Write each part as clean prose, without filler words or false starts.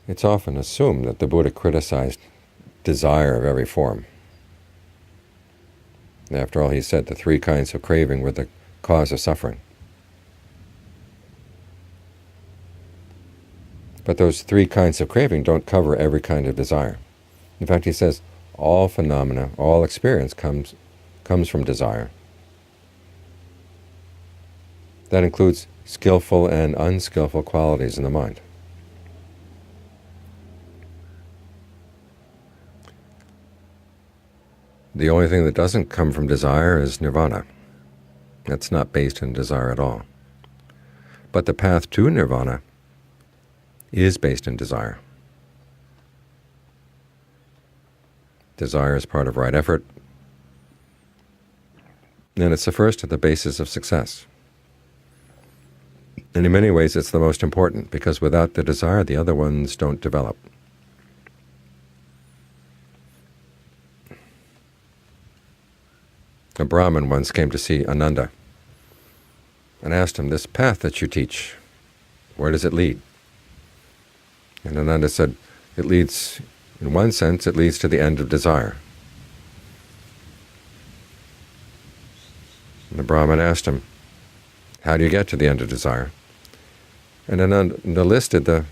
It's often assumed that the Buddha criticized desire of every form. After all, he said the three kinds of craving were the cause of suffering. But those three kinds of craving don't cover every kind of desire. In fact, he says all phenomena, all experience comes from desire. That includes skillful and unskillful qualities in the mind. The only thing that doesn't come from desire is nirvana. That's not based in desire at all. But the path to nirvana is based in desire. Desire is part of right effort, and it's the first at the basis of success. And in many ways it's the most important, because without the desire the other ones don't develop. A Brahmin once came to see Ananda and asked him, "This path that you teach, where does it lead?" And Ananda said, "It leads, in one sense, it leads to the end of desire." And the Brahmin asked him, "How do you get to the end of desire?" And Ananda listed the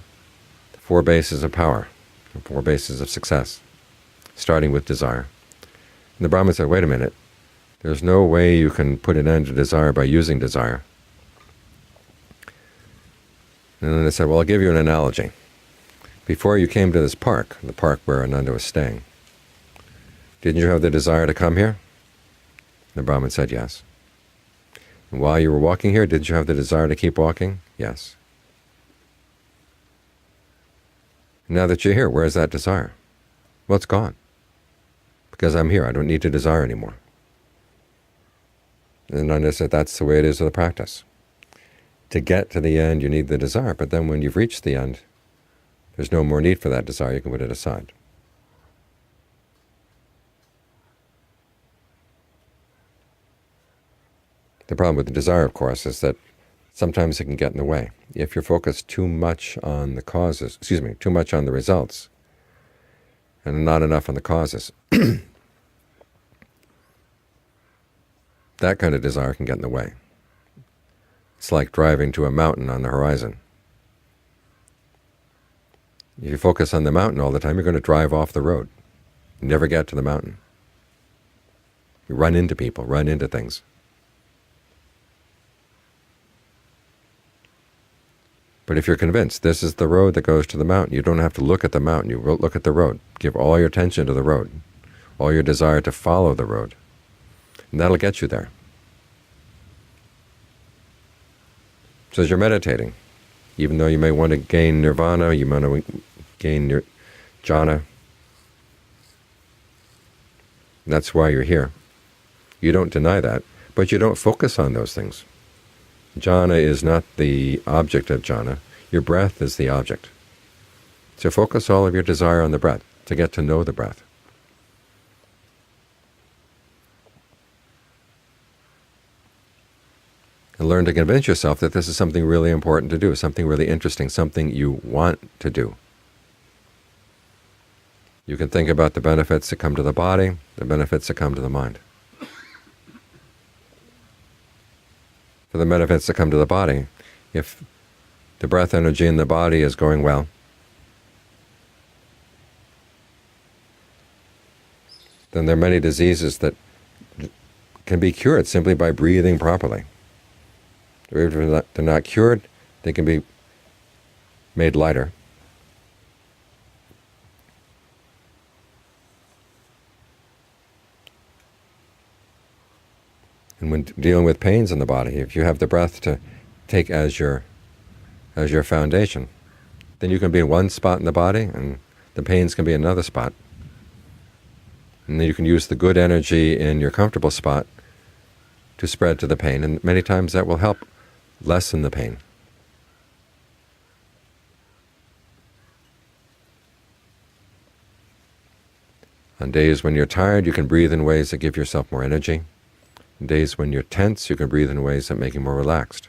four bases of power, the four bases of success, starting with desire. And the Brahmin said, "Wait a minute. There's no way you can put an end to desire by using desire." And then they said, "Well, I'll give you an analogy. Before you came to this park, the park where Ananda was staying, didn't you have the desire to come here?" The Brahmin said, "Yes." "And while you were walking here, did you have the desire to keep walking?" "Yes." "Now that you're here, where is that desire?" "Well, it's gone. Because I'm here, I don't need to desire anymore." And Ananda said, that's the way it is with the practice. To get to the end, you need the desire, but then when you've reached the end, there's no more need for that desire. You can put it aside. The problem with the desire, of course, is that sometimes it can get in the way. If you're focused too much on the causes, too much on the results, and not enough on the causes, that kind of desire can get in the way. It's like driving to a mountain on the horizon. If you focus on the mountain all the time, you're going to drive off the road. You never get to the mountain. You run into people, run into things. But if you're convinced this is the road that goes to the mountain, you don't have to look at the mountain, you look at the road. Give all your attention to the road, all your desire to follow the road. And that'll get you there. So as you're meditating, even though you may want to gain nirvana, you want to gain your jhana, that's why you're here. You don't deny that, but you don't focus on those things. Jhana is not the object of jhana. Your breath is the object. So focus all of your desire on the breath, to get to know the breath. And learn to convince yourself that this is something really important to do, something really interesting, something you want to do. You can think about the benefits that come to the body, the benefits that come to the mind. For the benefits that come to the body, if the breath energy in the body is going well, then there are many diseases that can be cured simply by breathing properly. If they're not cured, they can be made lighter. And when dealing with pains in the body, if you have the breath to take as your foundation, then you can be in one spot in the body, and the pains can be another spot. And then you can use the good energy in your comfortable spot to spread to the pain, and many times that will help lessen the pain. On days when you're tired, you can breathe in ways that give yourself more energy. On days when you're tense, you can breathe in ways that make you more relaxed.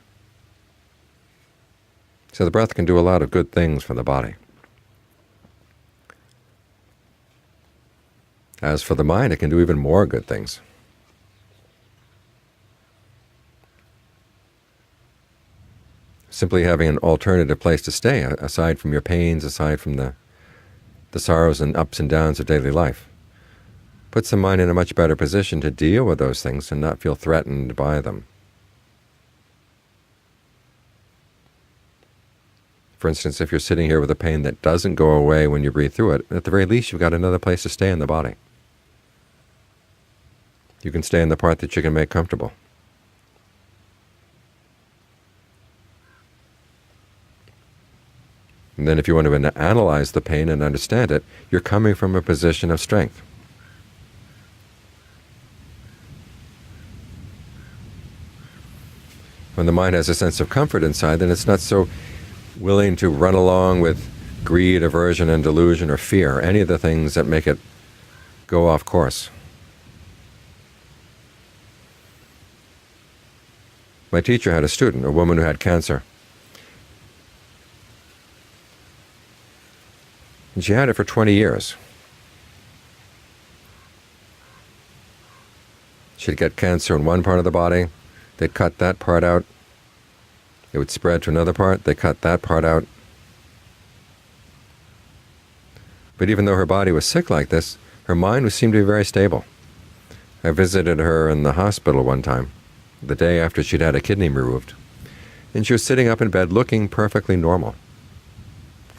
So the breath can do a lot of good things for the body. As for the mind, it can do even more good things. Simply having an alternative place to stay, aside from your pains, aside from the sorrows and ups and downs of daily life, puts the mind in a much better position to deal with those things and not feel threatened by them. For instance, if you're sitting here with a pain that doesn't go away when you breathe through it, at the very least you've got another place to stay in the body. You can stay in the part that you can make comfortable. And then if you want to analyze the pain and understand it, you're coming from a position of strength. When the mind has a sense of comfort inside, then it's not so willing to run along with greed, aversion, and delusion, or fear, any of the things that make it go off course. My teacher had a student, a woman who had cancer. And she had it for 20 years. She'd get cancer in one part of the body, they'd cut that part out, it would spread to another part, they cut that part out. But even though her body was sick like this, her mind seemed to be very stable. I visited her in the hospital one time, the day after she'd had a kidney removed, and she was sitting up in bed looking perfectly normal.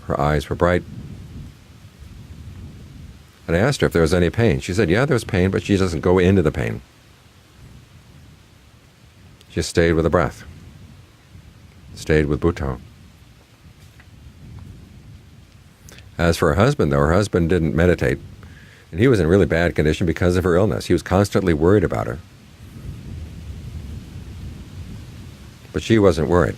Her eyes were bright. And I asked her if there was any pain. She said, yeah, there was pain, but she doesn't go into the pain. She stayed with the breath, stayed with Bhutto. As for her husband, though, her husband didn't meditate, and he was in really bad condition because of her illness. He was constantly worried about her. But she wasn't worried.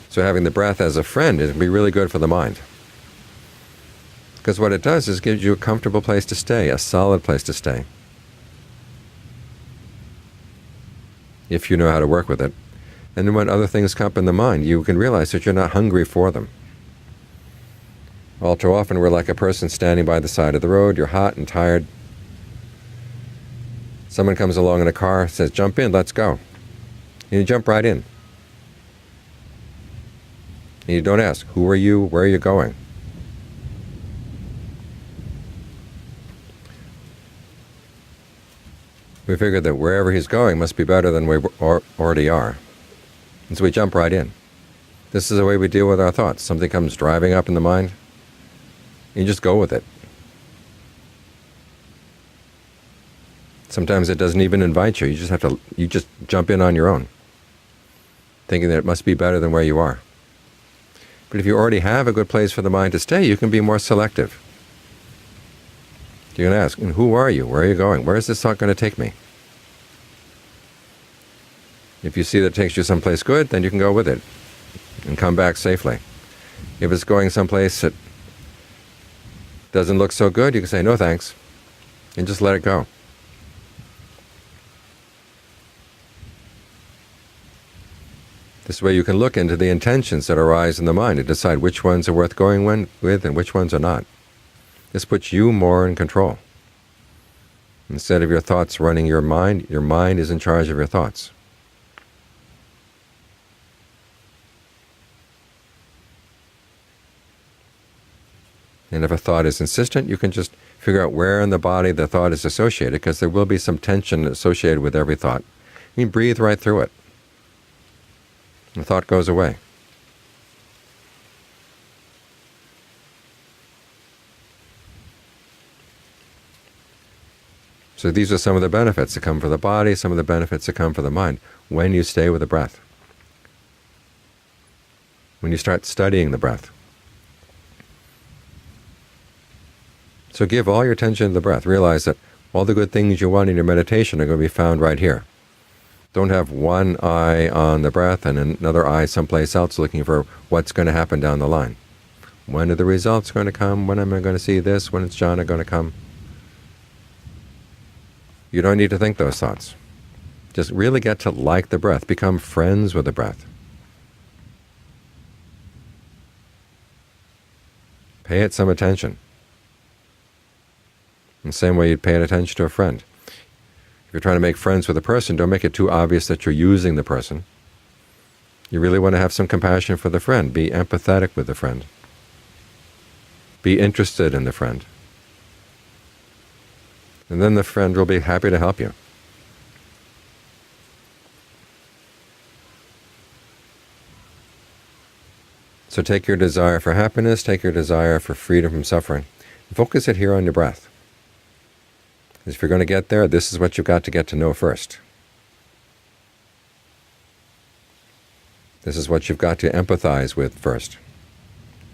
So having the breath as a friend is going to be really good for the mind. Because what it does is gives you a comfortable place to stay, a solid place to stay. If you know how to work with it. And then when other things come up in the mind, you can realize that you're not hungry for them. All too often we're like a person standing by the side of the road, you're hot and tired. Someone comes along in a car, says, jump in, let's go. And you jump right in. And you don't ask, who are you, where are you going? We figured that wherever he's going must be better than we already are. And so we jump right in. This is the way we deal with our thoughts. Something comes driving up in the mind, you just go with it. Sometimes it doesn't even invite you. You just jump in on your own, thinking that it must be better than where you are. But if you already have a good place for the mind to stay, you can be more selective. You can ask, who are you? Where are you going? Where is this thought going to take me? If you see that it takes you someplace good, then you can go with it and come back safely. If it's going someplace that doesn't look so good, you can say, no thanks, and just let it go. This way you can look into the intentions that arise in the mind and decide which ones are worth going with and which ones are not. This puts you more in control. Instead of your thoughts running your mind is in charge of your thoughts. And if a thought is insistent, you can just figure out where in the body the thought is associated, because there will be some tension associated with every thought. You breathe right through it. The thought goes away. So these are some of the benefits that come for the body, some of the benefits that come for the mind, when you stay with the breath. When you start studying the breath. So give all your attention to the breath. Realize that all the good things you want in your meditation are going to be found right here. Don't have one eye on the breath and another eye someplace else looking for what's going to happen down the line. When are the results going to come? When am I going to see this? When is jhana going to come? You don't need to think those thoughts. Just really get to like the breath. Become friends with the breath. Pay it some attention. In the same way you'd pay attention to a friend. If you're trying to make friends with a person, don't make it too obvious that you're using the person. You really want to have some compassion for the friend. Be empathetic with the friend. Be interested in the friend. And then the friend will be happy to help you. So take your desire for happiness, take your desire for freedom from suffering, and focus it here on your breath. Because if you're going to get there, this is what you've got to get to know first. This is what you've got to empathize with first.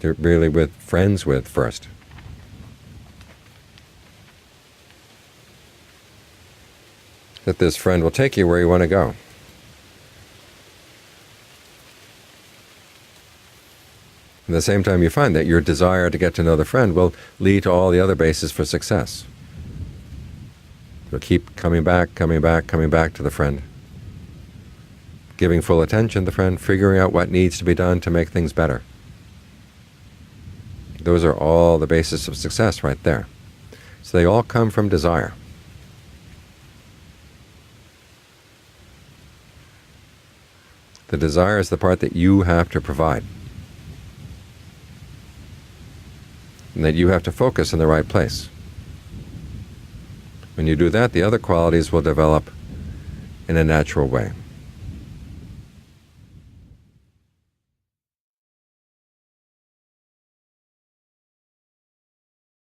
To really with friends with first. That this friend will take you where you want to go. At the same time, you find that your desire to get to know the friend will lead to all the other bases for success. You'll keep coming back to the friend. Giving full attention to the friend, figuring out what needs to be done to make things better. Those are all the basis of success right there. So they all come from desire. The desire is the part that you have to provide. And that you have to focus in the right place. When you do that, the other qualities will develop in a natural way.